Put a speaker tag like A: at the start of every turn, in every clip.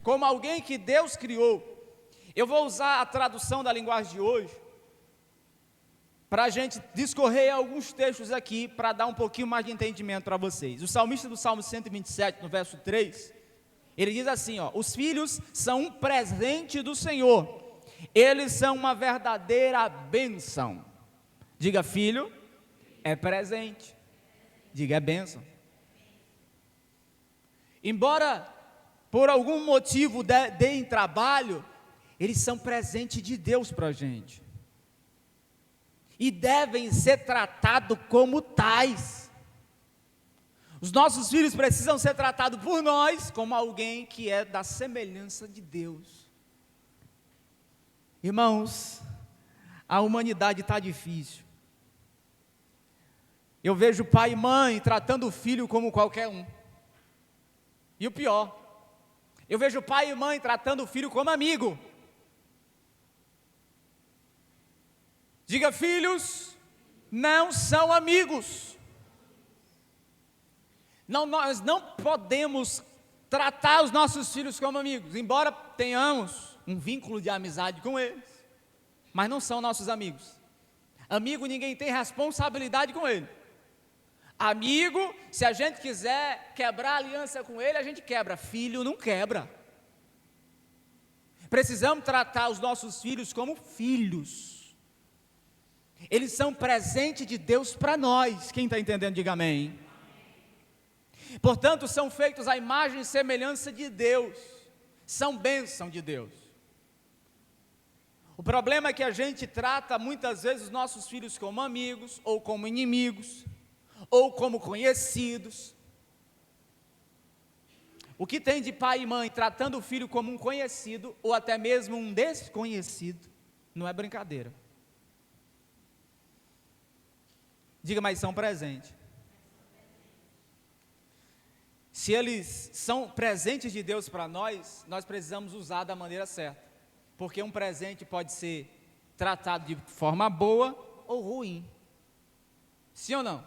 A: como alguém que Deus criou. Eu vou usar a tradução da linguagem de hoje, para a gente discorrer alguns textos aqui, para dar um pouquinho mais de entendimento para vocês. O salmista do Salmo 127, no verso 3, ele diz assim, os filhos são um presente do Senhor, eles são uma verdadeira bênção. Diga, filho é presente. Diga, é bênção. Embora por algum motivo deem trabalho, eles são presente de Deus para a gente. E devem ser tratados como tais. Os nossos filhos precisam ser tratados por nós como alguém que é da semelhança de Deus. Irmãos, a humanidade está difícil. Eu vejo pai e mãe tratando o filho como qualquer um. E o pior, eu vejo pai e mãe tratando o filho como amigo. Diga, filhos não são amigos. Não, nós não podemos tratar os nossos filhos como amigos, embora tenhamos um vínculo de amizade com eles, mas não são nossos amigos. Amigo, ninguém tem responsabilidade com ele. Amigo, se a gente quiser quebrar a aliança com ele, a gente quebra. Filho não quebra. Precisamos tratar os nossos filhos como filhos. Eles são presente de Deus para nós. Quem está entendendo, diga amém. Portanto, são feitos à imagem e semelhança de Deus. São bênção de Deus. O problema é que a gente trata muitas vezes os nossos filhos como amigos, ou como inimigos, ou como conhecidos. O que tem de pai e mãe tratando o filho como um conhecido, ou até mesmo um desconhecido, não é brincadeira. Diga, mas são presentes. Se eles são presentes de Deus para nós, nós precisamos usar da maneira certa. Porque um presente pode ser tratado de forma boa ou ruim. Sim ou não?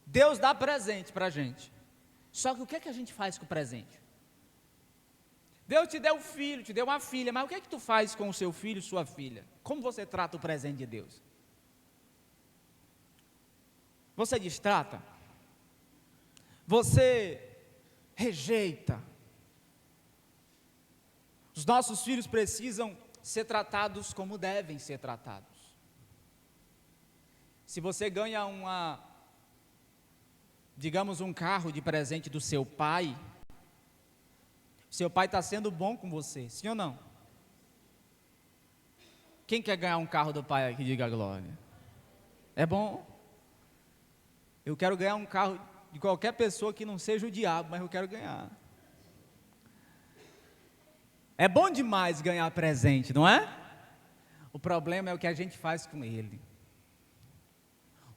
A: Deus dá presente para a gente. Só que o que é que a gente faz com o presente? Deus te deu um filho, te deu uma filha, mas o que é que tu faz com o seu filho, sua filha? Como você trata o presente de Deus? Você destrata? Você rejeita? Os nossos filhos precisam ser tratados como devem ser tratados. Se você ganha digamos um carro de presente do seu pai está sendo bom com você, sim ou não? Quem quer ganhar um carro do pai aqui, diga glória. É bom. Eu quero ganhar um carro de qualquer pessoa que não seja o diabo, mas eu quero ganhar. É bom demais ganhar presente, não é? O problema é o que a gente faz com ele.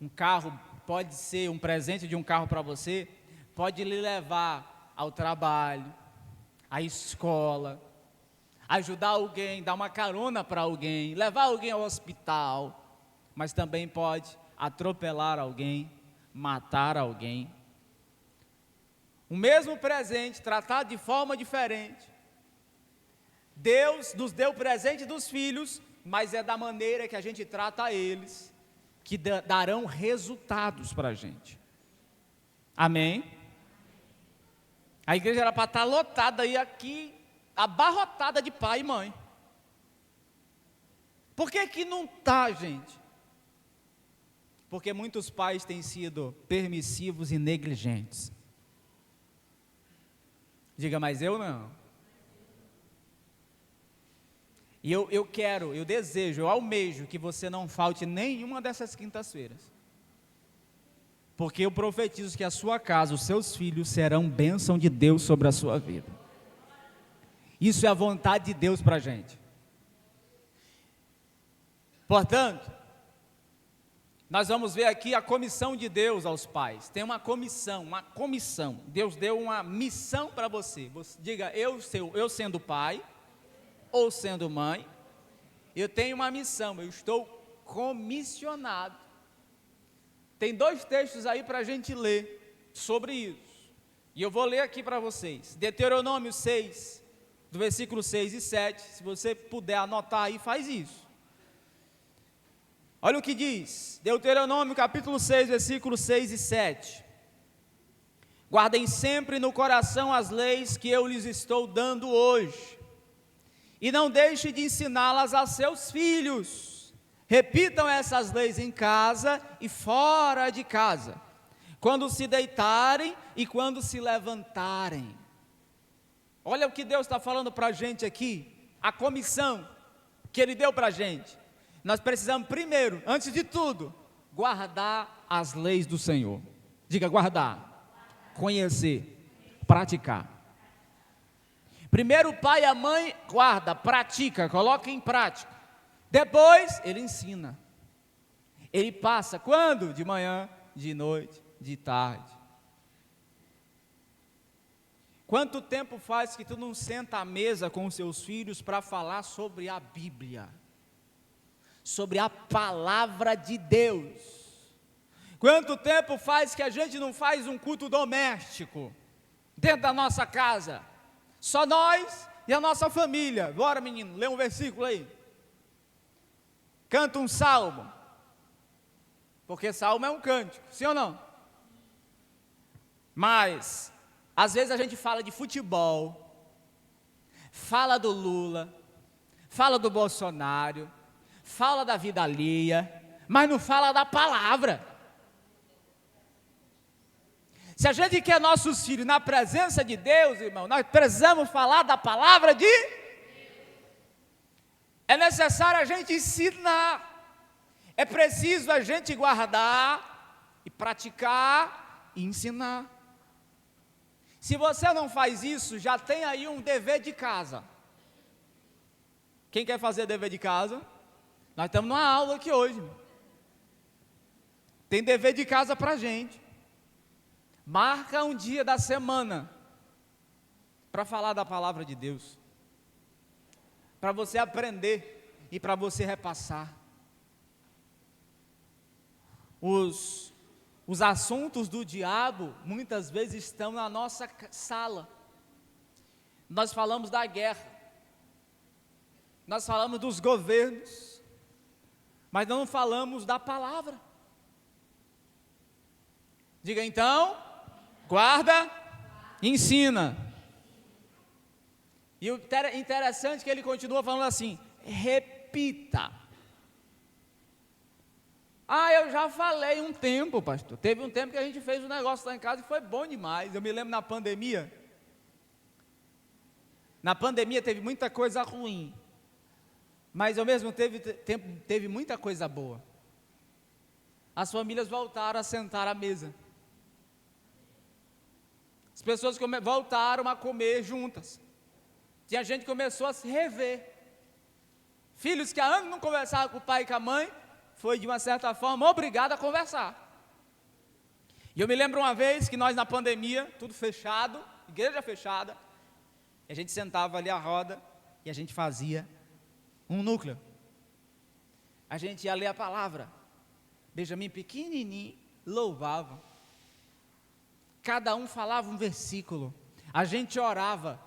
A: Um carro pode ser um presente de um carro para você, pode lhe levar ao trabalho, à escola, ajudar alguém, dar uma carona para alguém, levar alguém ao hospital, mas também pode atropelar alguém, matar alguém. O mesmo presente, tratado de forma diferente. Deus nos deu o presente dos filhos, mas é da maneira que a gente trata eles, que darão resultados para a gente. Amém? A igreja era para estar lotada e aqui, abarrotada de pai e mãe. Por que que não está, gente? Porque muitos pais têm sido permissivos e negligentes. Diga, mas eu não. E eu desejo, eu almejo que você não falte nenhuma dessas quintas-feiras. Porque eu profetizo que a sua casa, os seus filhos serão bênção de Deus sobre a sua vida. Isso é a vontade de Deus para a gente. Portanto, nós vamos ver aqui a comissão de Deus aos pais. Tem uma comissão. Deus deu uma missão para você. Diga, eu sendo pai ou sendo mãe, eu tenho uma missão, eu estou comissionado. Tem 2 textos aí para a gente ler sobre isso. E eu vou ler aqui para vocês, Deuteronômio 6, do versículo 6 e 7, se você puder anotar aí, faz isso. Olha o que diz, Deuteronômio capítulo 6, versículos 6 e 7. Guardem sempre no coração as leis que eu lhes estou dando hoje, e não deixe de ensiná-las a seus filhos. Repitam essas leis em casa e fora de casa, quando se deitarem e quando se levantarem. Olha o que Deus está falando para a gente aqui, a comissão que Ele deu para a gente. Nós precisamos primeiro, antes de tudo, guardar as leis do Senhor. Diga, guardar, conhecer, praticar. Primeiro o pai e a mãe guarda, pratica, coloca em prática. Depois ele ensina. Ele passa quando? De manhã, de noite, de tarde. Quanto tempo faz que tu não senta à mesa com os seus filhos para falar sobre a Bíblia? Sobre a palavra de Deus? Quanto tempo faz que a gente não faz um culto doméstico dentro da nossa casa? Só nós e a nossa família. Bora, menino, lê um versículo aí. Canta um salmo. Porque salmo é um cântico, sim ou não? Mas às vezes a gente fala de futebol, fala do Lula, fala do Bolsonaro, fala da vida alheia, mas não fala da palavra. Se a gente quer nossos filhos na presença de Deus, irmão, nós precisamos falar da palavra de Deus. É necessário a gente ensinar, é preciso a gente guardar e praticar e ensinar. Se você não faz isso, já tem aí um dever de casa. Quem quer fazer dever de casa? Nós estamos numa aula aqui hoje. Tem dever de casa para a gente. Marca um dia da semana para falar da palavra de Deus. Para você aprender e para você repassar. Os assuntos do diabo muitas vezes estão na nossa sala. Nós falamos da guerra, nós falamos dos governos, mas não falamos da palavra. Diga então, guarda, ensina. E o interessante é que ele continua falando assim, repita. Ah, eu já falei um tempo, pastor. Teve um tempo que a gente fez um negócio lá em casa e foi bom demais. Eu me lembro na pandemia. Na pandemia teve muita coisa ruim, mas ao mesmo tempo teve muita coisa boa. As famílias voltaram a sentar à mesa. As pessoas voltaram a comer juntas. Tinha gente que começou a se rever. Filhos que há anos não conversavam com o pai e com a mãe, foi de uma certa forma obrigado a conversar. E eu me lembro uma vez que nós na pandemia, tudo fechado, igreja fechada, a gente sentava ali à roda e a gente fazia um núcleo. A gente ia ler a palavra. Benjamin pequenininho louvava. Cada um falava um versículo. A gente orava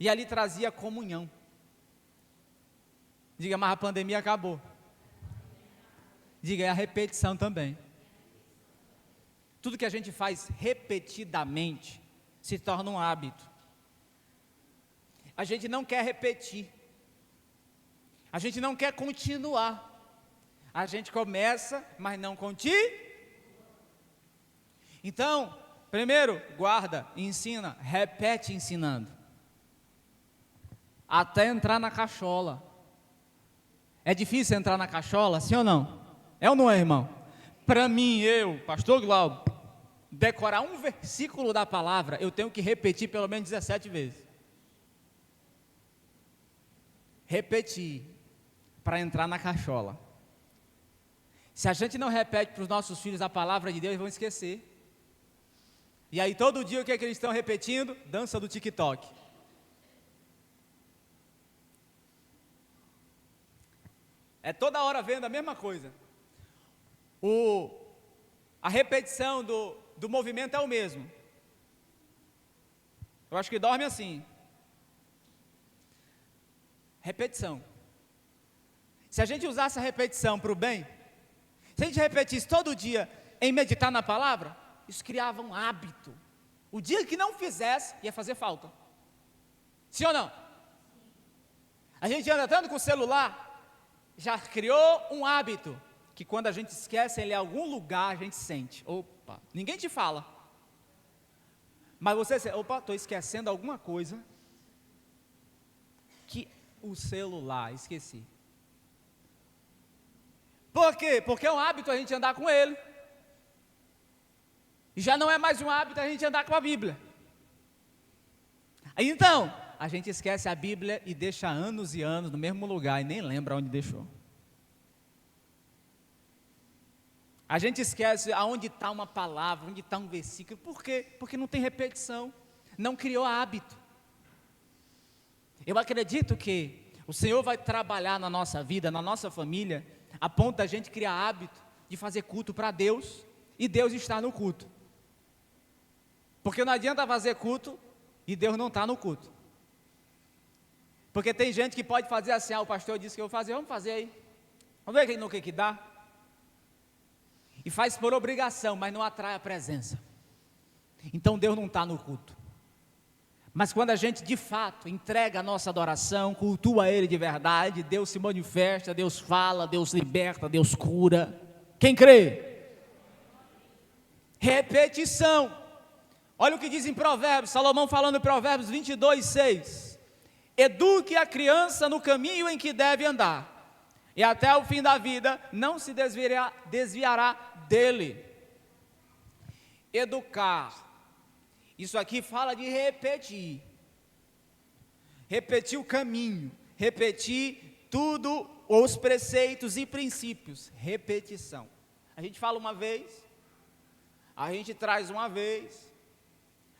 A: e ali trazia comunhão. Diga, mas a pandemia acabou. Diga, é a repetição também. Tudo que a gente faz repetidamente se torna um hábito. A gente não quer repetir. A gente não quer continuar. A gente começa, mas não continua. Então, primeiro, guarda, ensina, repete ensinando. Até entrar na cachola. É difícil entrar na cachola, sim ou não? É ou não é, irmão? Para mim, pastor Glauco, decorar um versículo da palavra, eu tenho que repetir pelo menos 17 vezes. Repetir, para entrar na cachola. Se a gente não repete para os nossos filhos a palavra de Deus, eles vão esquecer. E aí todo dia o que é que eles estão repetindo? Dança do TikTok. É toda hora vendo a mesma coisa. A repetição do movimento é o mesmo. Eu acho que dorme assim. Repetição. Se a gente usasse a repetição para o bem, se a gente repetisse todo dia em meditar na palavra, isso criava um hábito. O dia que não fizesse, ia fazer falta. Sim ou não? A gente anda tanto com o celular, já criou um hábito, que quando a gente esquece ele em algum lugar, a gente sente. Opa, ninguém te fala. Mas você sente, opa, estou esquecendo alguma coisa. Que o celular, esqueci. Por quê? Porque é um hábito a gente andar com ele. E já não é mais um hábito a gente andar com a Bíblia. Então, a gente esquece a Bíblia e deixa anos e anos no mesmo lugar e nem lembra onde deixou. A gente esquece aonde está uma palavra, onde está um versículo. Por quê? Porque não tem repetição, não criou hábito. Eu acredito que o Senhor vai trabalhar na nossa vida, na nossa família, a ponto da gente criar hábito de fazer culto para Deus e Deus estar no culto. Porque não adianta fazer culto e Deus não está no culto. Porque tem gente que pode fazer assim, o pastor disse que eu vou fazer, vamos fazer aí. Vamos ver no que dá. E faz por obrigação, mas não atrai a presença. Então Deus não está no culto. Mas quando a gente de fato entrega a nossa adoração, cultua Ele de verdade, Deus se manifesta, Deus fala, Deus liberta, Deus cura. Quem crê? Repetição. Olha o que diz em Provérbios, Salomão falando em Provérbios 22:6. Eduque a criança no caminho em que deve andar, e até o fim da vida não se desviará dele. Educar. Isso aqui fala de repetir. Repetir o caminho, repetir tudo, os preceitos e princípios. Repetição. A gente fala uma vez, a gente traz uma vez,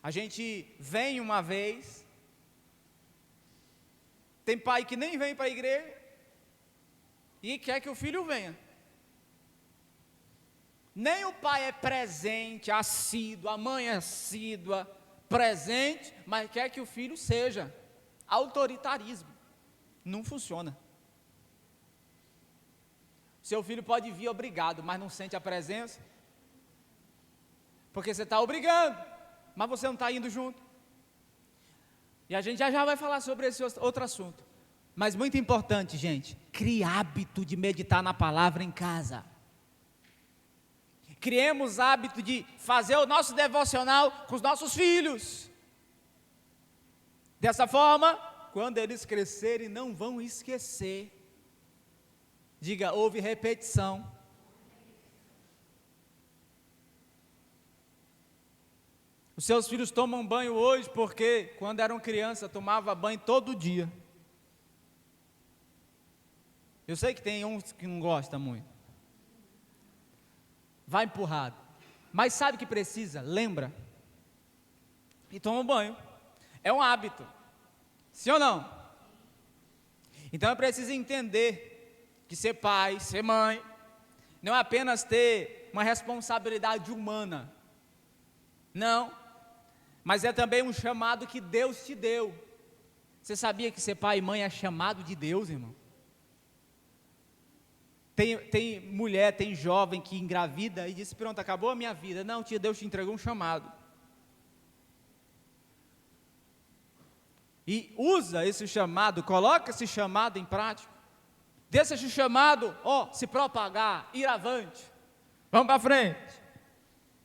A: a gente vem uma vez. Tem pai que nem vem para a igreja e quer que o filho venha. Nem o pai é presente, assíduo, a mãe é assídua, presente, mas quer que o filho seja. Autoritarismo. Não funciona. Seu filho pode vir obrigado, mas não sente a presença. Porque você está obrigando, mas você não está indo junto. E a gente já vai falar sobre esse outro assunto. Mas muito importante, gente, crie hábito de meditar na palavra em casa. Criemos hábito de fazer o nosso devocional com os nossos filhos. Dessa forma, quando eles crescerem, não vão esquecer. Diga, houve repetição. Os seus filhos tomam banho hoje porque, quando eram criança, tomava banho todo dia. Eu sei que tem uns que não gostam muito. Vai empurrado. Mas sabe o que precisa? Lembra. E toma um banho. É um hábito. Sim ou não? Então é preciso entender que ser pai, ser mãe, não é apenas ter uma responsabilidade humana. Não. Mas é também um chamado que Deus te deu. Você sabia que ser pai e mãe é chamado de Deus, irmão? Tem mulher, tem jovem que engravida e diz, pronto, acabou a minha vida. Não, tia, Deus te entregou um chamado. E usa esse chamado, coloca esse chamado em prática. Deixa esse chamado, se propagar, ir avante. Vamos para frente.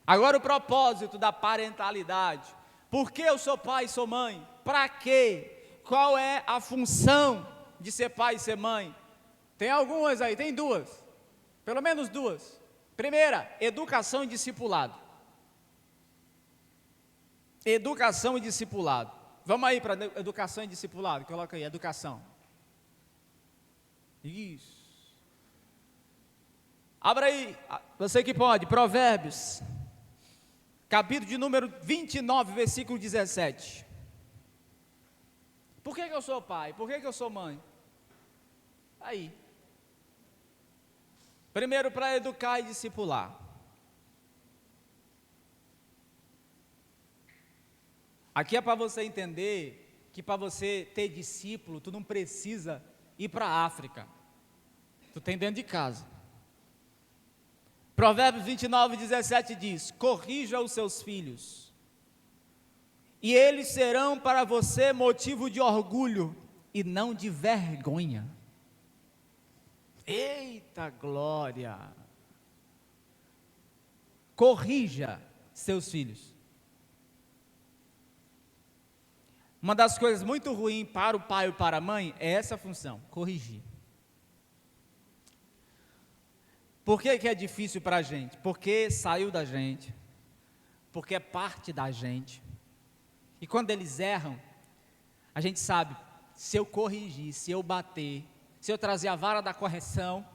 A: Agora o propósito da parentalidade. Por que eu sou pai e sou mãe? Para quê? Qual é a função de ser pai e ser mãe? Tem algumas aí, tem duas, pelo menos duas. Primeira, educação e discipulado. Educação e discipulado. Vamos aí para educação e discipulado, coloca aí, educação. Isso. Abra aí, você que pode, Provérbios, capítulo de número 29, versículo 17. Por que eu sou pai? Por que eu sou mãe? Aí. Primeiro, para educar e discipular. Aqui é para você entender que para você ter discípulo, tu não precisa ir para a África. Tu tem dentro de casa. Provérbios 29:17 diz: corrija os seus filhos, e eles serão para você motivo de orgulho e não de vergonha. Eita glória! Corrija seus filhos. Uma das coisas muito ruins para o pai ou para a mãe é essa função, corrigir. Por que é difícil para a gente? Porque saiu da gente, porque é parte da gente. E quando eles erram, a gente sabe, se eu corrigir, se eu bater, se eu trazer a vara da correção,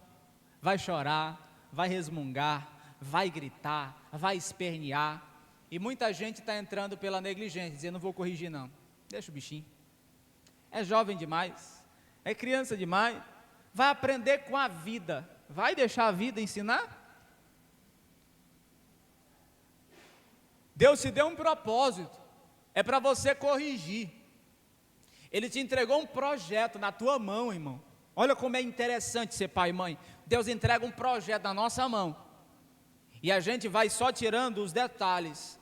A: vai chorar, vai resmungar, vai gritar, vai espernear. E muita gente está entrando pela negligência, dizendo, não vou corrigir não, deixa o bichinho. É jovem demais, é criança demais, vai aprender com a vida, vai deixar a vida ensinar? Deus te deu um propósito, é para você corrigir. Ele te entregou um projeto na tua mão, irmão. Olha como é interessante ser pai e mãe. Deus entrega um projeto na nossa mão, e a gente vai só tirando os detalhes,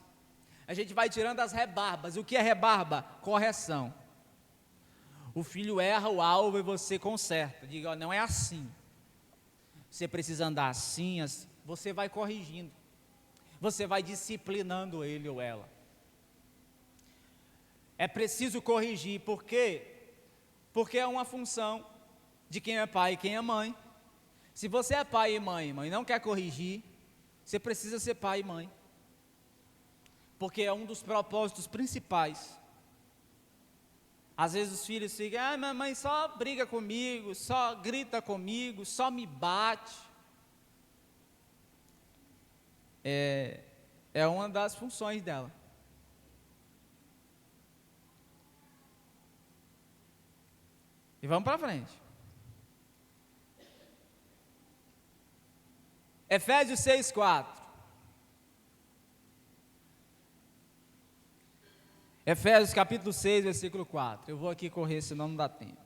A: a gente vai tirando as rebarbas. O que é rebarba? Correção. O filho erra o alvo e você conserta, diga, ó, não é assim, você precisa andar assim, você vai corrigindo, você vai disciplinando ele ou ela. É preciso corrigir, por quê? Porque é uma função de quem é pai e quem é mãe. Se você é pai e mãe, e não quer corrigir, você precisa ser pai e mãe, porque é um dos propósitos principais. Às vezes os filhos ficam, minha mãe só briga comigo, só grita comigo, só me bate. É uma das funções dela. E vamos para frente. Efésios 6:4. Efésios capítulo 6, versículo 4. Eu vou aqui correr, senão não dá tempo.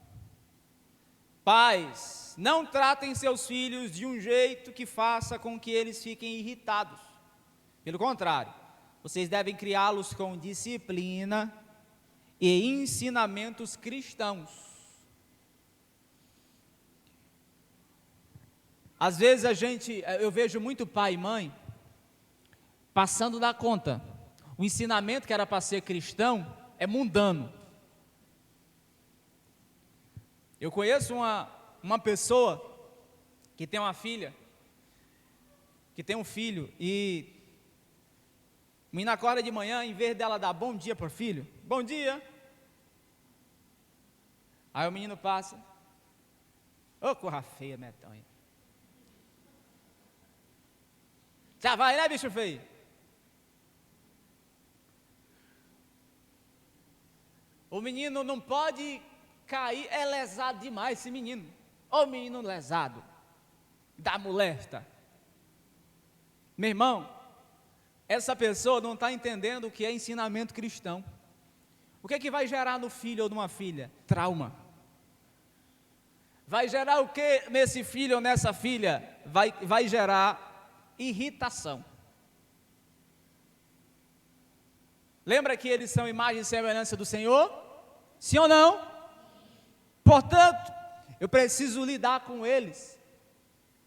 A: Pais, não tratem seus filhos de um jeito que faça com que eles fiquem irritados. Pelo contrário, vocês devem criá-los com disciplina e ensinamentos cristãos. Às vezes eu vejo muito pai e mãe passando da conta. O ensinamento que era para ser cristão é mundano. Eu conheço uma pessoa que tem uma filha, que tem um filho, e o menino acorda de manhã, em vez dela dar bom dia para o filho, bom dia. Aí o menino passa, ô corra feia, medonha. Já vai, né, bicho feio? O menino não pode cair, é lesado demais esse menino. Ô menino lesado, da molesta. Meu irmão, essa pessoa não está entendendo o que é ensinamento cristão. O que é que vai gerar no filho ou numa filha? Trauma. Vai gerar o que nesse filho ou nessa filha? Vai gerar irritação. Lembra que eles são imagem e semelhança do Senhor? Sim ou não? Portanto, eu preciso lidar com eles.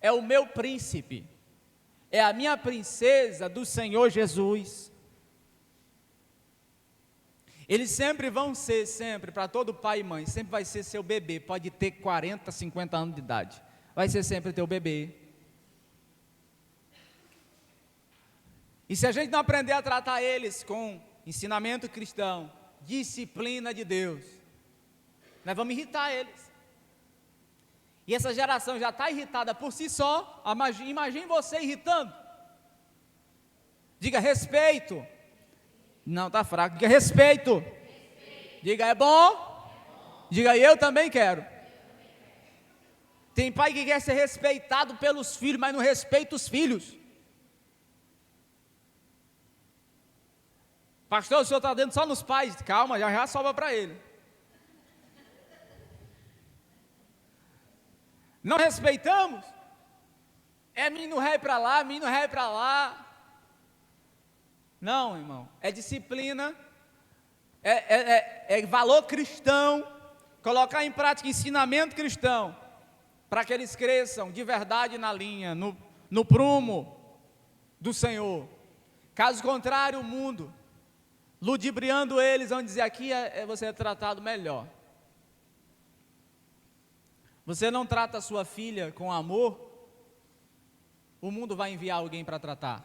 A: É o meu príncipe, é a minha princesa do Senhor Jesus. Eles sempre vão ser, para todo pai e mãe, sempre vai ser seu bebê. Pode ter 40, 50 anos de idade, vai ser sempre teu bebê. E se a gente não aprender a tratar eles com ensinamento cristão, disciplina de Deus, nós vamos irritar eles. E essa geração já está irritada por si só. Imagine você irritando. Diga respeito. Não, está fraco. Diga respeito. Diga é bom. Diga eu também quero. Tem pai que quer ser respeitado pelos filhos, mas não respeita os filhos. Pastor, o senhor está dando só nos pais? Calma, já já sobra para ele. Não respeitamos? É menino ré para lá, menino ré para lá. Não, irmão, é disciplina, é valor cristão, colocar em prática ensinamento cristão, para que eles cresçam de verdade na linha, no prumo do Senhor. Caso contrário, o mundo, ludibriando eles, vão dizer: aqui você é tratado melhor. Você não trata a sua filha com amor, o mundo vai enviar alguém para tratar.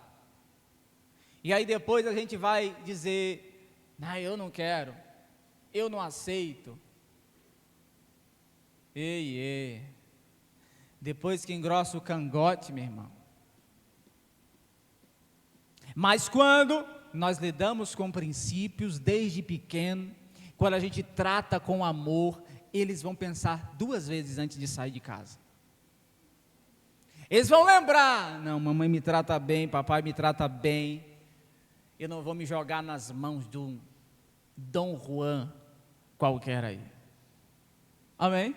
A: E aí depois a gente vai dizer: não, eu não quero, eu não aceito. Ei, depois que engrossa o cangote, meu irmão. Mas quando nós lidamos com princípios desde pequeno, quando a gente trata com amor, eles vão pensar 2 vezes antes de sair de casa. Eles vão lembrar: não, mamãe me trata bem, papai me trata bem, eu não vou me jogar nas mãos de um Dom Juan qualquer aí. Amém?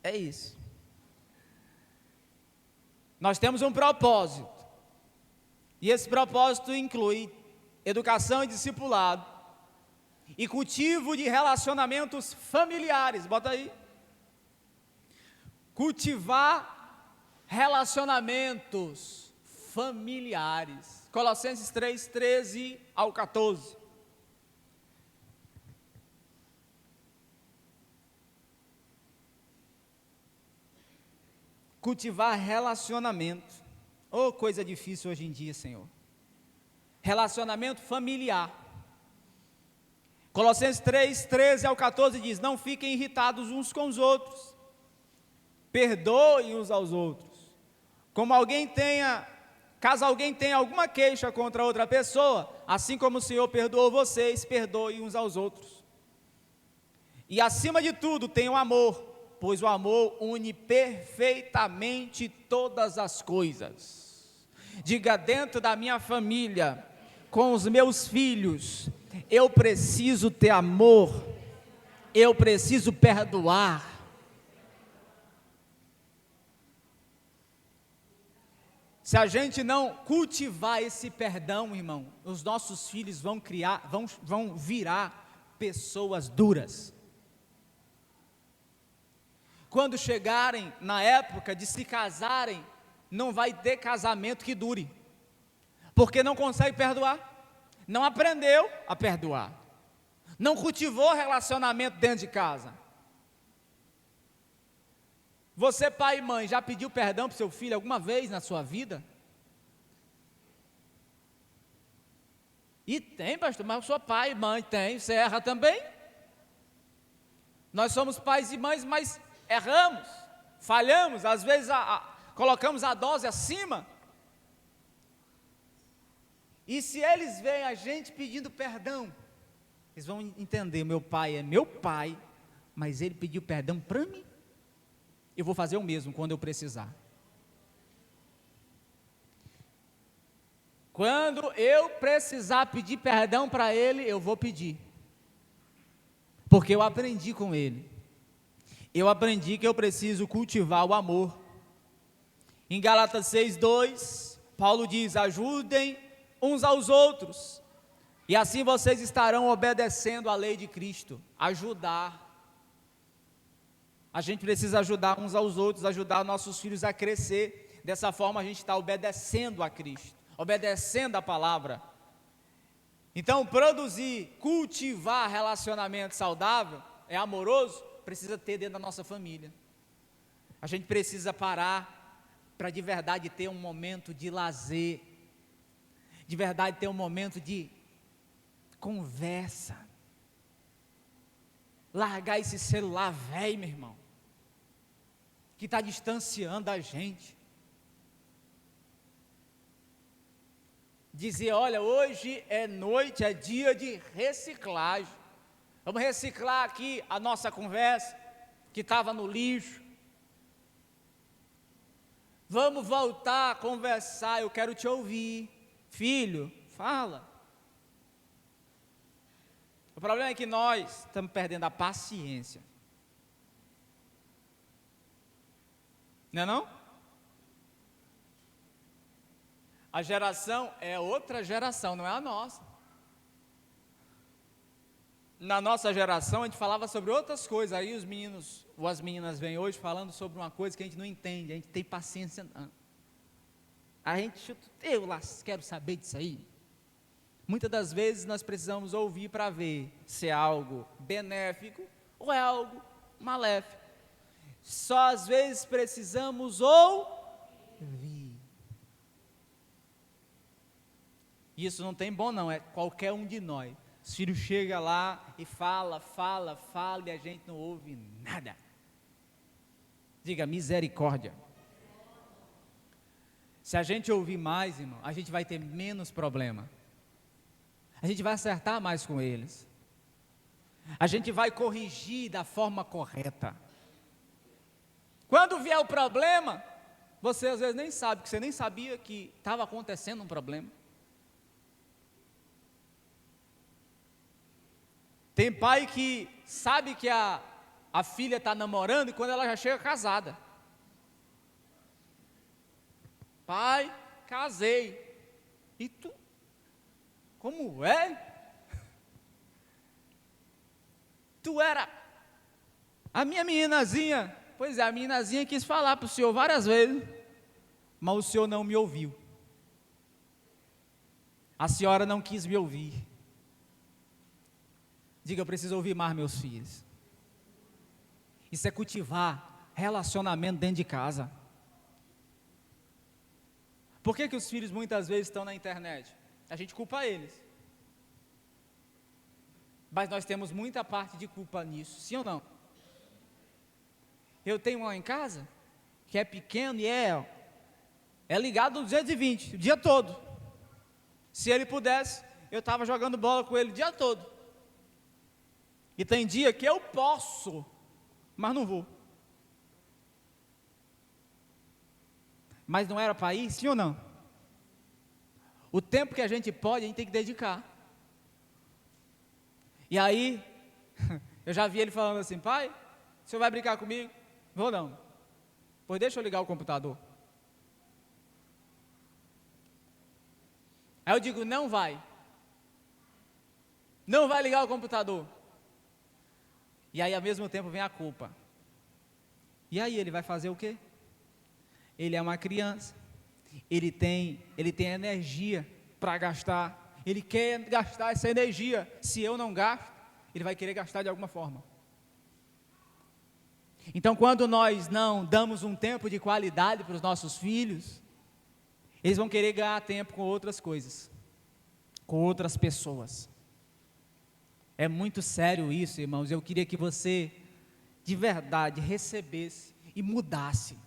A: É isso. Nós temos um propósito, e esse propósito inclui educação e discipulado, e cultivo de relacionamentos familiares. Bota aí. Cultivar relacionamentos familiares. Colossenses 3, 13 ao 14. Cultivar relacionamento. Oh, coisa difícil hoje em dia, Senhor. Relacionamento familiar. Colossenses 3, 13 ao 14 diz: não fiquem irritados uns com os outros, perdoem uns aos outros. Caso alguém tenha alguma queixa contra outra pessoa, assim como o Senhor perdoou vocês, perdoem uns aos outros. E acima de tudo, tenham amor, pois o amor une perfeitamente todas as coisas. Diga: dentro da minha família, com os meus filhos, eu preciso ter amor, eu preciso perdoar. Se a gente não cultivar esse perdão, irmão, os nossos filhos vão virar pessoas duras. Quando chegarem na época de se casarem, não vai ter casamento que dure, porque não consegue perdoar, não aprendeu a perdoar, não cultivou relacionamento dentro de casa. Você, pai e mãe, já pediu perdão para o seu filho alguma vez na sua vida? E tem, pastor, mas eu sou pai e mãe. Tem, você erra também. Nós somos pais e mães, mas erramos, falhamos, às vezes colocamos a dose acima. E se eles veem a gente pedindo perdão, eles vão entender: meu pai é meu pai, mas ele pediu perdão para mim, eu vou fazer o mesmo quando eu precisar. Quando eu precisar pedir perdão para ele, eu vou pedir, porque eu aprendi com ele. Eu aprendi que eu preciso cultivar o amor. Em Gálatas 6:2, Paulo diz: ajudem uns aos outros, e assim vocês estarão obedecendo a lei de Cristo. Ajudar. A gente precisa ajudar uns aos outros, ajudar nossos filhos a crescer. Dessa forma a gente está obedecendo a Cristo, obedecendo a palavra. Então, produzir, cultivar relacionamento saudável, amoroso, precisa ter dentro da nossa família. A gente precisa parar para de verdade ter um momento de lazer, de verdade ter um momento de conversa, largar esse celular velho, meu irmão, que está distanciando a gente. Dizer: olha, hoje é noite, é dia de reciclagem, vamos reciclar aqui a nossa conversa, que estava no lixo, vamos voltar a conversar, eu quero te ouvir, filho, fala, O problema é que nós estamos perdendo a paciência. Não é não? A geração é outra geração, não é a nossa. Na nossa geração a gente falava sobre outras coisas, aí os meninos ou as meninas vêm hoje falando sobre uma coisa que a gente não entende, a gente tem paciência não. A gente chuta, eu lá quero saber disso aí. Muitas das vezes nós precisamos ouvir para ver se é algo benéfico ou é algo maléfico. Só às vezes precisamos ouvir. Isso não tem bom não, é qualquer um de nós. Os filhos chegam lá e fala e a gente não ouve nada. Diga misericórdia. Se a gente ouvir mais, irmão, a gente vai ter menos problema. A gente vai acertar mais com eles. A gente vai corrigir da forma correta. Quando vier o problema, você às vezes nem sabe, porque você nem sabia que estava acontecendo um problema. Tem pai que sabe que a filha está namorando e quando ela já chega casada. Pai, casei. E tu? Como é? Tu era a minha meninazinha. Pois é, a meninazinha quis falar para o senhor várias vezes, mas o senhor não me ouviu. A senhora não quis me ouvir. Diga, eu preciso ouvir mais meus filhos. Isso é cultivar relacionamento dentro de casa. Por que os filhos muitas vezes estão na internet? A gente culpa eles. Mas nós temos muita parte de culpa nisso, sim ou não? Eu tenho um lá em casa, que é pequeno e é ligado no 220, o dia todo. Se ele pudesse, eu estava jogando bola com ele o dia todo. E tem dia que eu posso, mas não vou. Mas não era para ir, sim ou não? O tempo que a gente pode, a gente tem que dedicar. E aí, eu já vi ele falando assim, pai, o senhor vai brincar comigo? Vou não. Pois deixa eu ligar o computador. Aí eu digo, não vai. Não vai ligar o computador. E aí ao mesmo tempo vem a culpa. E aí ele vai fazer o quê? Ele é uma criança. Ele tem energia para gastar. Ele quer gastar essa energia. Se eu não gasto, ele vai querer gastar de alguma forma. Então quando nós não damos um tempo de qualidade para os nossos filhos, eles vão querer ganhar tempo com outras coisas, com outras pessoas. É muito sério isso, irmãos. Eu queria que você, de verdade, recebesse e mudasse.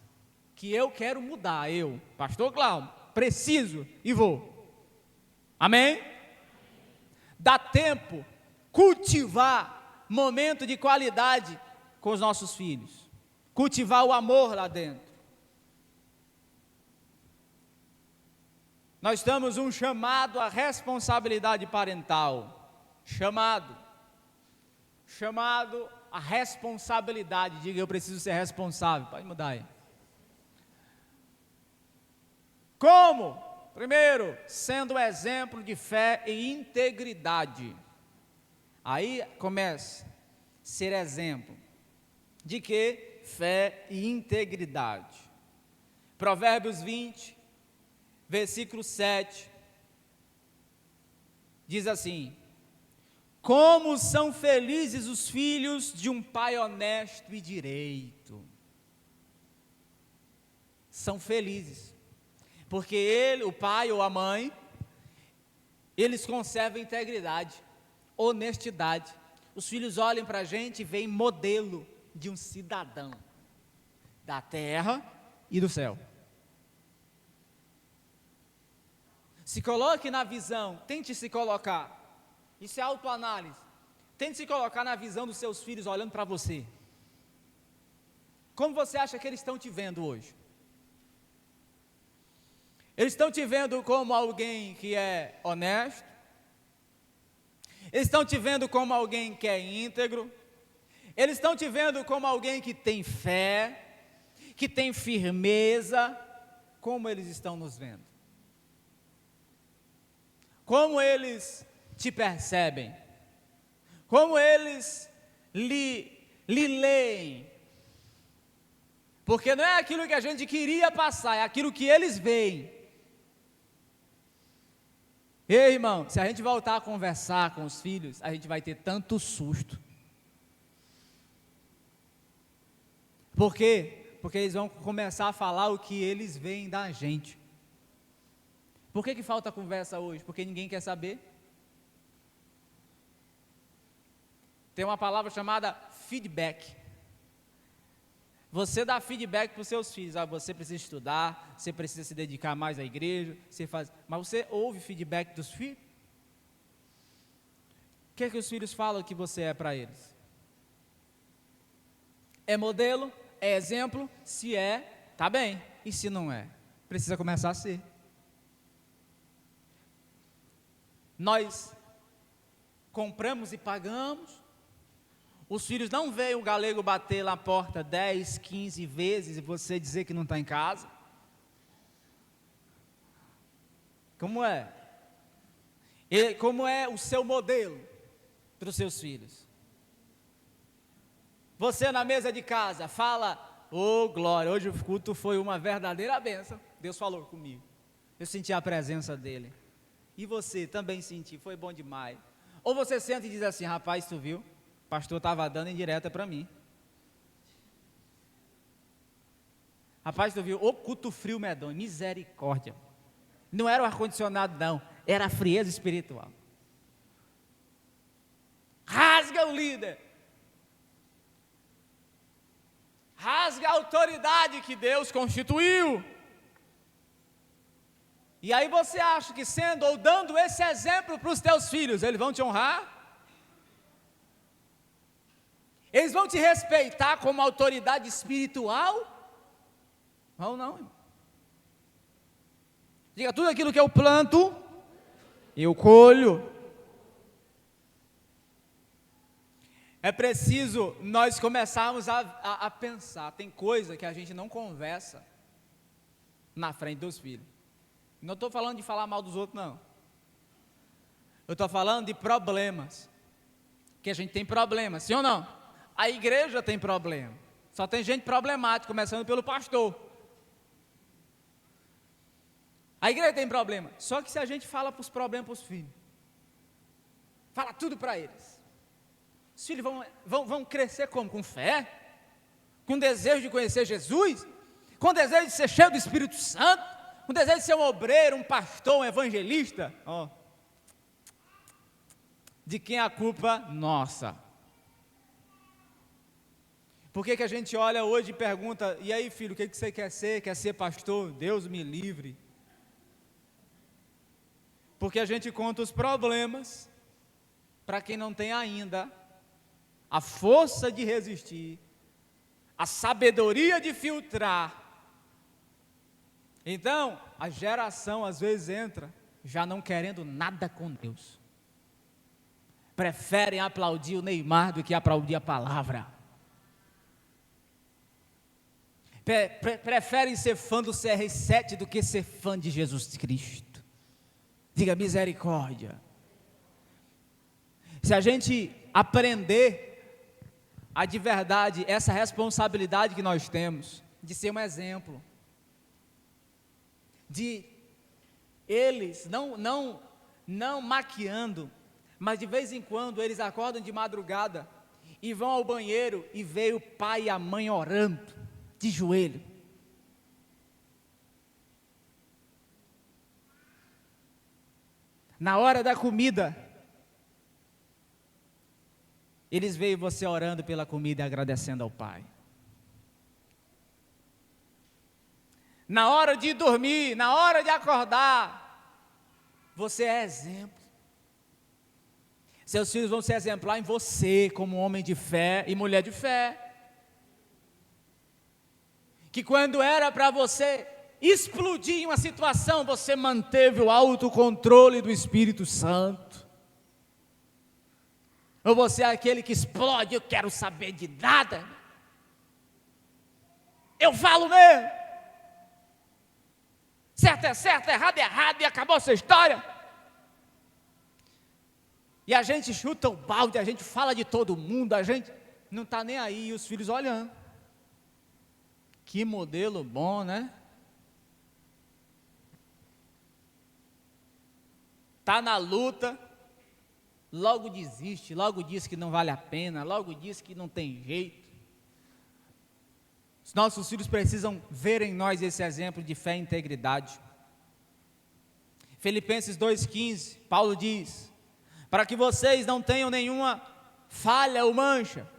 A: Que eu quero mudar, eu, pastor Cláudio, preciso e vou. Amém? Dá tempo, cultivar momento de qualidade com os nossos filhos. Cultivar o amor lá dentro. Nós temos um chamado à responsabilidade parental. Chamado à responsabilidade. Diga, eu preciso ser responsável. Pode mudar aí. Como? Primeiro, sendo exemplo de fé e integridade. Aí começa, ser exemplo. De quê? Fé e integridade. Provérbios 20, versículo 7. Diz assim: como são felizes os filhos de um pai honesto e direito. São felizes, porque ele, o pai ou a mãe, eles conservam integridade, honestidade. Os filhos olham para a gente e veem modelo de um cidadão da terra e do céu. Se coloque na visão, tente se colocar. Isso é autoanálise. Tente se colocar na visão dos seus filhos olhando para você. Como você acha que eles estão te vendo hoje? Eles estão te vendo como alguém que é honesto? Eles estão te vendo como alguém que é íntegro. Eles estão te vendo como alguém que tem fé, que tem firmeza. Como eles estão nos vendo? Como eles te percebem? Como eles lhe leem? Porque não é aquilo que a gente queria passar, é aquilo que eles veem. Ei, irmão, se a gente voltar a conversar com os filhos, a gente vai ter tanto susto. Por quê? Porque eles vão começar a falar o que eles veem da gente. Por que falta conversa hoje? Porque ninguém quer saber. Tem uma palavra chamada feedback. Você dá feedback para os seus filhos. Você precisa estudar, você precisa se dedicar mais à igreja, mas você ouve feedback dos filhos? O que os filhos falam que você é para eles? É modelo? É exemplo? Se é, tá bem. E se não é? Precisa começar a ser. Nós compramos e pagamos. Os filhos não veem o galego bater na porta 10, 15 vezes e você dizer que não está em casa. Como é? Como é o seu modelo para os seus filhos? Você na mesa de casa fala: ô glória, hoje o culto foi uma verdadeira bênção. Deus falou comigo. Eu senti a presença dele. E você também senti, foi bom demais. Ou você senta e diz assim: rapaz, tu viu? O pastor estava dando indireta para mim. Rapaz, tu viu? Ô culto frio medonho, misericórdia. Não era o ar-condicionado não, era a frieza espiritual. Rasga o líder. Rasga a autoridade que Deus constituiu. E aí você acha que sendo ou dando esse exemplo para os teus filhos, eles vão te honrar? Eles vão te respeitar como autoridade espiritual? Não, não, irmão. Diga: tudo aquilo que eu planto, eu colho. É preciso nós começarmos a pensar. Tem coisa que a gente não conversa na frente dos filhos. Não estou falando de falar mal dos outros, não. Eu estou falando de problemas. Que a gente tem problemas, sim ou não? A igreja tem problema. Só tem gente problemática, começando pelo pastor. A igreja tem problema. Só que se a gente fala os problemas para os filhos, fala tudo para eles, os filhos vão crescer como? Com fé? Com desejo de conhecer Jesus? Com desejo de ser cheio do Espírito Santo? Com desejo de ser um obreiro, um pastor, um evangelista? Oh. De quem é a culpa? Nossa. Por que a gente olha hoje e pergunta: e aí, filho, o que você quer ser? Quer ser pastor? Deus me livre. Porque a gente conta os problemas para quem não tem ainda a força de resistir, a sabedoria de filtrar. Então, a geração às vezes entra já não querendo nada com Deus. Preferem aplaudir o Neymar do que aplaudir a palavra. Preferem ser fã do CR7 do que ser fã de Jesus Cristo. Diga: misericórdia. Se a gente aprender de verdade essa responsabilidade que nós temos de ser um exemplo, de eles não maquiando, mas de vez em quando eles acordam de madrugada e vão ao banheiro e veem o pai e a mãe orando de joelho. Na hora da comida, eles veem você orando pela comida e agradecendo ao Pai. Na hora de dormir, na hora de acordar, você é exemplo. Seus filhos vão ser exemplar em você, como homem de fé e mulher de fé. Que quando era para você explodir em uma situação, você manteve o autocontrole do Espírito Santo. Ou você é aquele que explode, eu quero saber de nada. Eu falo mesmo. Certo é certo, errado é errado e acabou essa história. E a gente chuta o balde, a gente fala de todo mundo, a gente não está nem aí, e os filhos olhando. Que modelo bom, né? Está na luta, logo desiste, logo diz que não vale a pena, logo diz que não tem jeito. Os nossos filhos precisam ver em nós esse exemplo de fé e integridade. Filipenses 2,15, Paulo diz: para que vocês não tenham nenhuma falha ou mancha,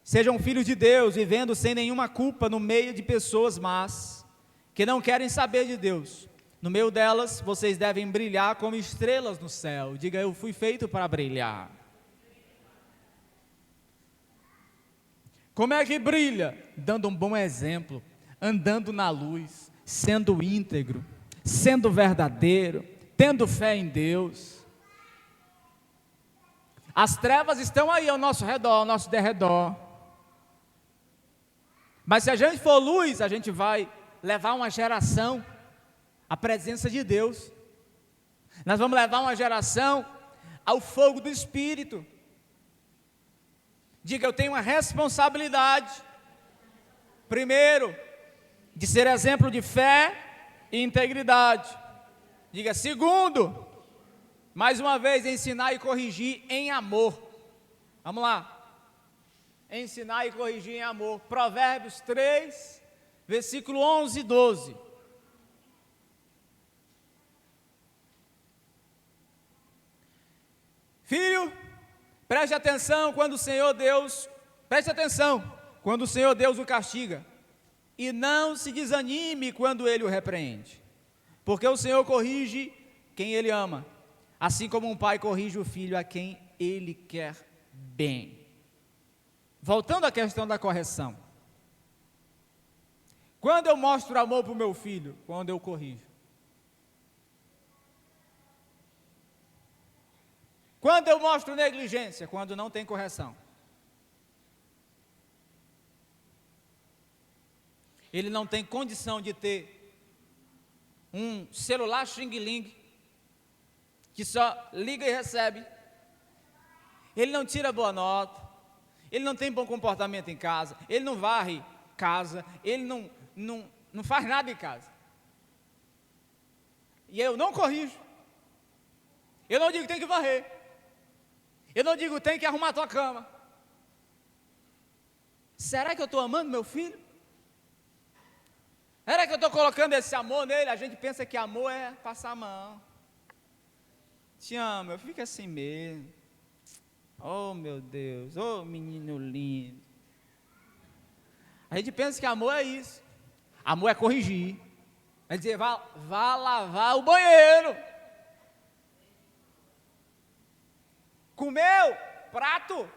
A: sejam filhos de Deus, vivendo sem nenhuma culpa no meio de pessoas más, que não querem saber de Deus. No meio delas, vocês devem brilhar como estrelas no céu. Diga, eu fui feito para brilhar. Como é que brilha? Dando um bom exemplo, andando na luz, sendo íntegro, sendo verdadeiro, tendo fé em Deus. As trevas estão aí ao nosso redor, ao nosso derredor. Mas se a gente for luz, a gente vai levar uma geração à presença de Deus. Nós vamos levar uma geração ao fogo do Espírito. Diga, eu tenho uma responsabilidade. Primeiro, de ser exemplo de fé e integridade. Diga, segundo, mais uma vez, ensinar e corrigir em amor. Vamos lá. Ensinar e corrigir em amor. Provérbios 3, versículo 11 e 12. Filho, preste atenção quando o Senhor Deus o castiga, e não se desanime quando Ele o repreende, porque o Senhor corrige quem Ele ama, assim como um pai corrige o filho a quem Ele quer bem. Voltando à questão da correção, quando eu mostro amor para o meu filho? Quando eu corrijo. Quando eu mostro negligência? Quando não tem correção. Ele não tem condição de ter um celular xing-ling, que só liga e recebe. Ele não tira boa nota, ele não tem bom comportamento em casa, ele não varre casa, ele não faz nada em casa. E eu não corrijo. Eu não digo tem que varrer. Eu não digo tem que arrumar a tua cama. Será que eu estou amando meu filho? Será que eu estou colocando esse amor nele? A gente pensa que amor é passar a mão. Te amo, eu fico assim mesmo. Oh meu Deus, oh menino lindo. A gente pensa que amor é isso. Amor é corrigir. É dizer, vá lavar o banheiro. Comeu, prato,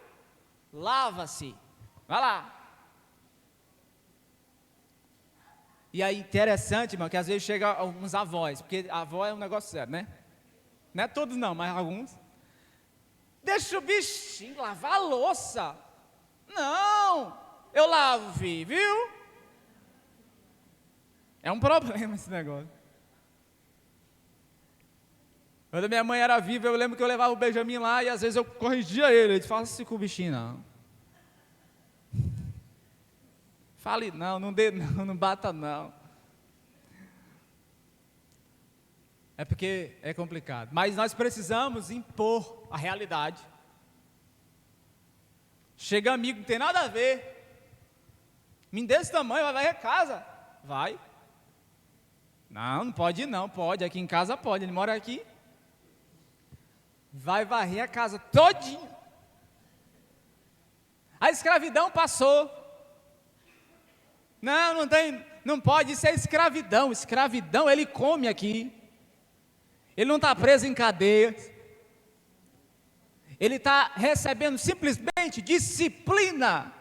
A: lava-se. Vai lá. E aí, interessante, irmão, que às vezes chega alguns avós, porque a avó é um negócio sério, né? Não é todos não, mas alguns. Deixa o bichinho lavar a louça. Não, eu lavo, filho, viu? É um problema esse negócio. Quando a minha mãe era viva, eu lembro que eu levava o Benjamin lá e às vezes eu corrigia ele. Ele falava assim com o bichinho, não. Fale não, não dê não, não bata não. É porque é complicado. Mas nós precisamos impor a realidade. Chega amigo, não tem nada a ver. Me desse tamanho, vai varrer casa. Vai. Não, não pode ir não, pode. Aqui em casa pode, ele mora aqui. Vai varrer a casa todinha. A escravidão passou. Não tem, não pode, isso é escravidão. Escravidão, ele come aqui. Ele não está preso em cadeias. Ele está recebendo simplesmente disciplina.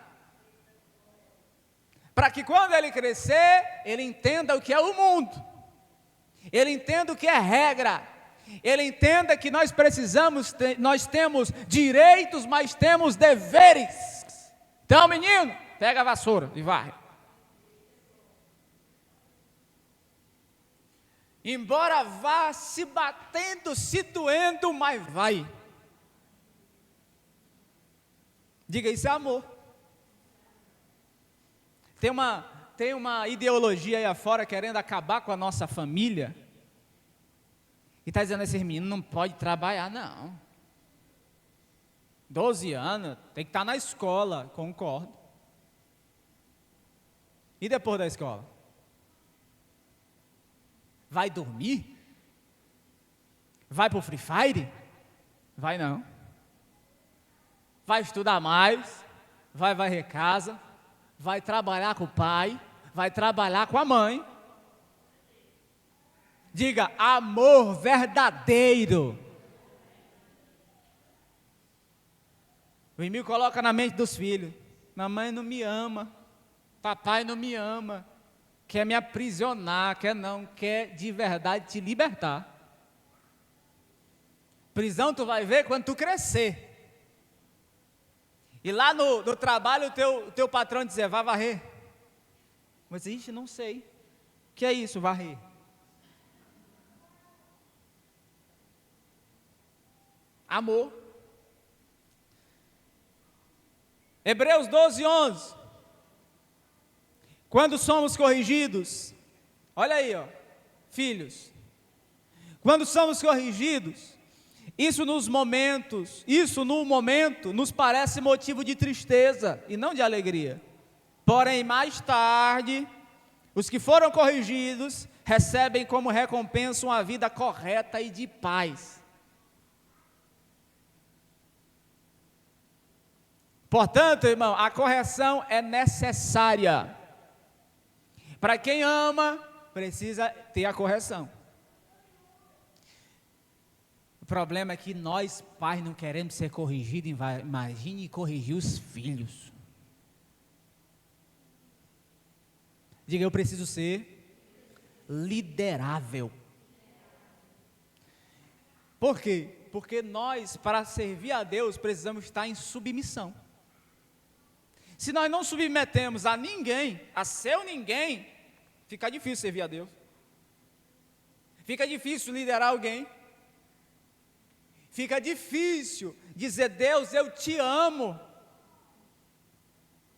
A: Para que quando ele crescer, ele entenda o que é o mundo. Ele entenda o que é regra. Ele entenda que nós nós temos direitos, mas temos deveres. Então, menino, pega a vassoura e varre. Embora vá se batendo, se doendo, mas vai. Diga, isso é amor. Tem uma ideologia aí afora querendo acabar com a nossa família. E está dizendo, esses meninos não podem trabalhar, não. 12 anos, tem que estar na escola, concordo. E depois da escola? Vai dormir? Vai para o Free Fire? Vai não. Vai estudar mais, vai varrer casa, vai trabalhar com o pai, vai trabalhar com a mãe. Diga, amor verdadeiro. O inimigo coloca na mente dos filhos, mamãe não me ama, papai não me ama, quer me aprisionar, quer de verdade te libertar. Prisão tu vai ver quando tu crescer. E lá no trabalho o teu patrão dizer, vai varrer. Mas, ixi, não sei. O que é isso, varrer? Amor. Hebreus 12, 11. Quando somos corrigidos, olha aí, ó, filhos. Quando somos corrigidos, isso no momento, nos parece motivo de tristeza e não de alegria. Porém, mais tarde, os que foram corrigidos recebem como recompensa uma vida correta e de paz. Portanto, irmão, a correção é necessária. Para quem ama, precisa ter a correção. O problema é que nós, pais, não queremos ser corrigidos. Imagine corrigir os filhos. Diga, eu preciso ser liderável. Por quê? Porque nós, para servir a Deus, precisamos estar em submissão. Se nós não submetemos a ninguém, a seu ninguém, fica difícil servir a Deus. Fica difícil liderar alguém. Fica difícil dizer, Deus, eu te amo.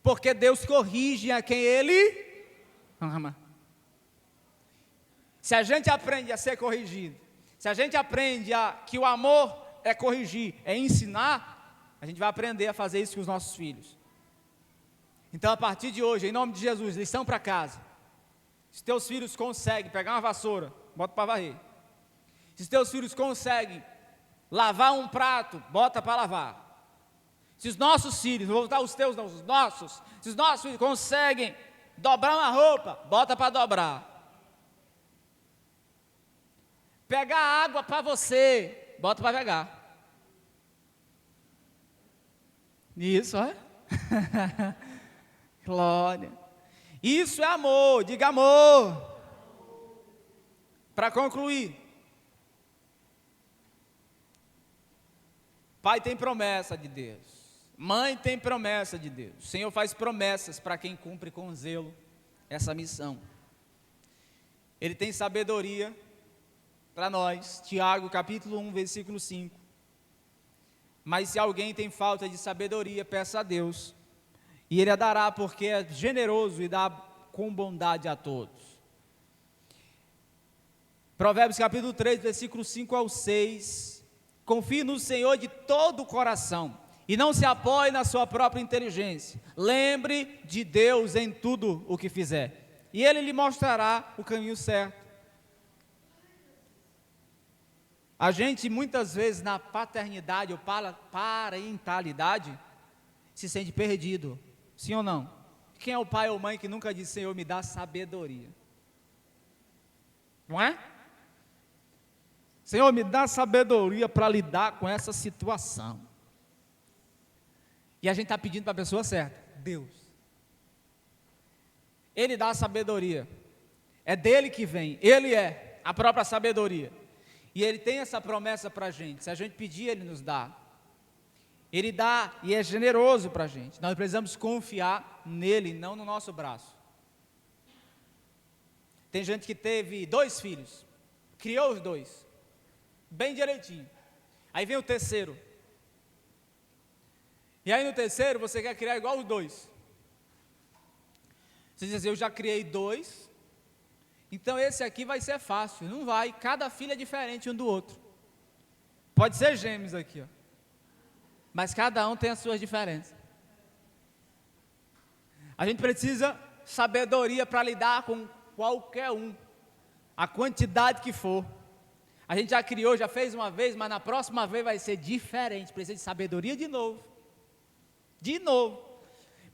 A: Porque Deus corrige a quem Ele ama. Se a gente aprende a ser corrigido, se a gente aprende que o amor é corrigir, é ensinar, a gente vai aprender a fazer isso com os nossos filhos. Então, a partir de hoje, em nome de Jesus, lição para casa. Se teus filhos conseguem pegar uma vassoura, bota para varrer. Se teus filhos conseguem lavar um prato, bota para lavar. Se os nossos filhos, não vou botar os teus não, os nossos, se os nossos filhos conseguem dobrar uma roupa, bota para dobrar. Pegar água para você, bota para pegar. Isso, é? Glória. Isso é amor, diga amor. Para concluir, pai tem promessa de Deus, mãe tem promessa de Deus, o Senhor faz promessas para quem cumpre com zelo essa missão. Ele tem sabedoria para nós, Tiago capítulo 1, versículo 5. Mas se alguém tem falta de sabedoria, peça a Deus, e Ele a dará, porque é generoso e dá com bondade a todos. Provérbios capítulo 3, versículo 5 ao 6. Confie no Senhor de todo o coração, e não se apoie na sua própria inteligência. Lembre de Deus em tudo o que fizer, e Ele lhe mostrará o caminho certo. A gente muitas vezes na paternidade ou parentalidade se sente perdido, sim ou não? Quem é o pai ou mãe que nunca disse, Senhor, me dá sabedoria? Não é? Senhor, me dá sabedoria para lidar com essa situação. E a gente está pedindo para a pessoa certa, Deus. Ele dá a sabedoria, é dele que vem, Ele é a própria sabedoria. E Ele tem essa promessa para a gente. Se a gente pedir, Ele nos dá. Ele dá e é generoso para a gente. Nós precisamos confiar nele, não no nosso braço. Tem gente que teve 2 filhos, criou os 2, bem direitinho. Aí vem o terceiro. E aí no terceiro você quer criar igual os 2. Você diz assim, eu já criei 2, então esse aqui vai ser fácil. Não vai, cada filho é diferente um do outro. Pode ser gêmeos aqui, ó. Mas cada um tem as suas diferenças. A gente precisa sabedoria para lidar com qualquer um, a quantidade que for. A gente já criou, já fez uma vez, mas na próxima vez vai ser diferente. Precisa de sabedoria de novo. De novo.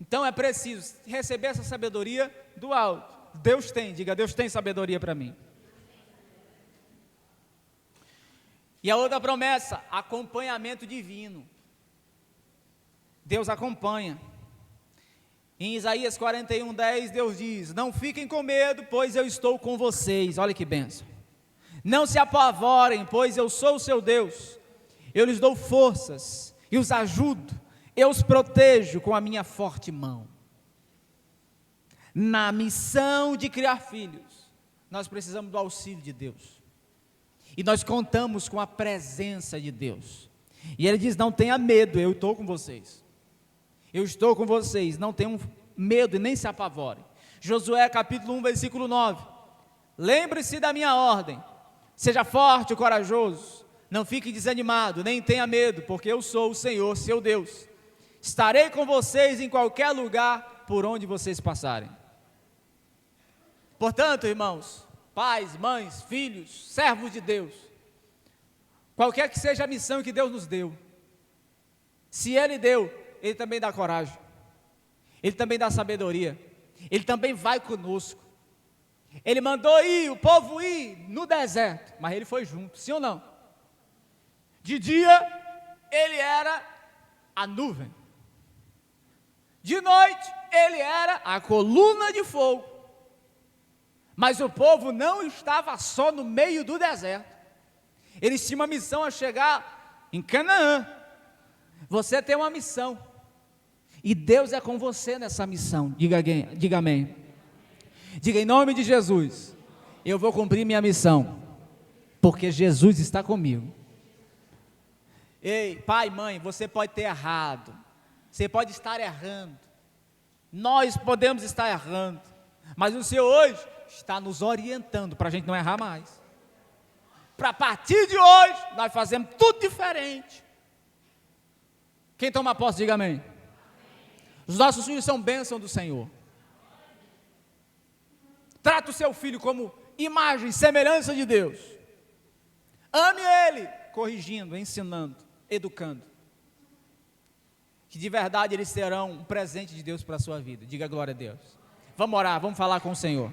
A: Então é preciso receber essa sabedoria do alto. Deus tem, diga, Deus tem sabedoria para mim. E a outra promessa, acompanhamento divino. Deus acompanha. Em Isaías 41:10, Deus diz, não fiquem com medo, pois eu estou com vocês. Olha que bênção. Não se apavorem, pois eu sou o seu Deus. Eu lhes dou forças e os ajudo. Eu os protejo com a minha forte mão. Na missão de criar filhos, nós precisamos do auxílio de Deus. E nós contamos com a presença de Deus. E Ele diz, não tenha medo, eu estou com vocês. Eu estou com vocês, não tenham medo e nem se apavorem. Josué capítulo 1, versículo 9. Lembre-se da minha ordem, seja forte e corajoso, não fique desanimado, nem tenha medo, porque eu sou o Senhor, seu Deus. Estarei com vocês em qualquer lugar por onde vocês passarem. Portanto, irmãos, pais, mães, filhos, servos de Deus, qualquer que seja a missão que Deus nos deu, se Ele deu, Ele também dá coragem, Ele também dá sabedoria, Ele também vai conosco. Ele mandou o povo ir no deserto, mas Ele foi junto, sim ou não? De dia, Ele era a nuvem, de noite, Ele era a coluna de fogo, mas o povo não estava só no meio do deserto, eles tinham uma missão a chegar em Canaã. Você tem uma missão, e Deus é com você nessa missão. Diga amém. Diga em nome de Jesus, eu vou cumprir minha missão, porque Jesus está comigo. Ei, pai, mãe, você pode ter errado, você pode estar errando, nós podemos estar errando, mas o Senhor hoje está nos orientando para a gente não errar mais. Para a partir de hoje, nós fazemos tudo diferente. Quem toma posse, diga amém. Os nossos filhos são bênção do Senhor. Trata o seu filho como imagem e semelhança de Deus. Ame ele, corrigindo, ensinando, educando. Que de verdade eles serão um presente de Deus para a sua vida. Diga glória a Deus. Vamos orar, vamos falar com o Senhor.